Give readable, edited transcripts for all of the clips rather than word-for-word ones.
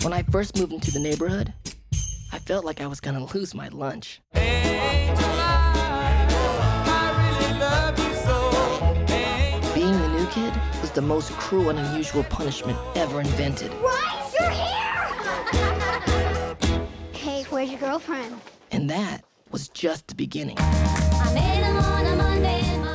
When I first moved into the neighborhood, I felt like I was gonna lose my lunch. Being the new kid was the most cruel and unusual punishment ever invented. Bryce, you're here! Hey, where's your girlfriend? And that was just the beginning.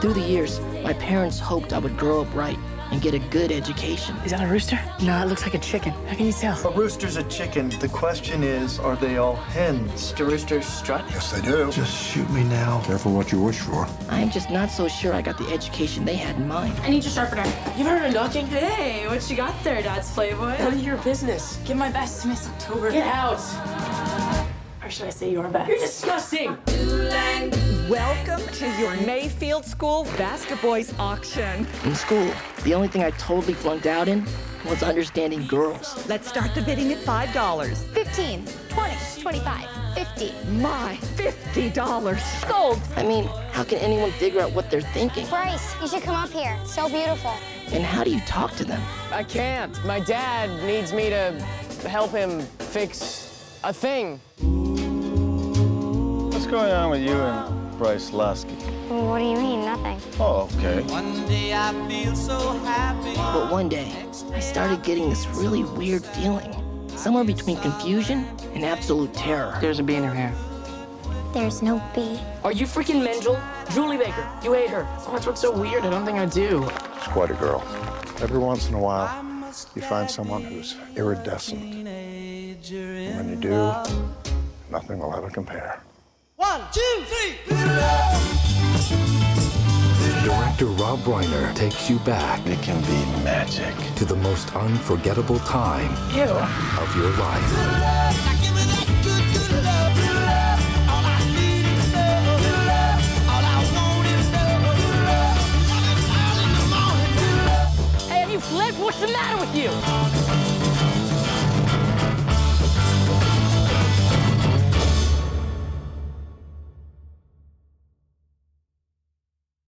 Through the years, my parents hoped I would grow up right and get a good education. Is that a rooster? No, it looks like a chicken. How can you tell? A rooster's a chicken. The question is, are they all hens? Do roosters strut? Yes, they do. Just shoot me now. Careful what you wish for. I'm just not so sure I got the education they had in mind. I need your sharpener. You've heard of knocking? Hey, what you got there, Dad's Playboy? None of your business. Give my best to Miss October. Get out. Or should I say your best? You're disgusting. Welcome to your Mayfield School Basket Boys auction. In school, the only thing I totally flunked out in was understanding girls. Let's start the bidding at $5. 15, 20, 25, 50. My, $50. Sold. I mean, how can anyone figure out what they're thinking? Bryce, you should come up here. It's so beautiful. And how do you talk to them? I can't. My dad needs me to help him fix a thing. What's going on with you and Bryce Lasky? What do you mean? Nothing. Oh, okay. But one day, I started getting this really weird feeling. Somewhere between confusion and absolute terror. There's a bee in her hair. There's no bee. Are you freaking Mendel? Julie Baker, you hate her. Oh, that's what's so weird. I don't think I do. She's quite a girl. Every once in a while, you find someone who's iridescent. And when you do, nothing will ever compare. 1, 2, 3. Director Rob Reiner takes you back It can be magic. to the most unforgettable time Ew. of your life.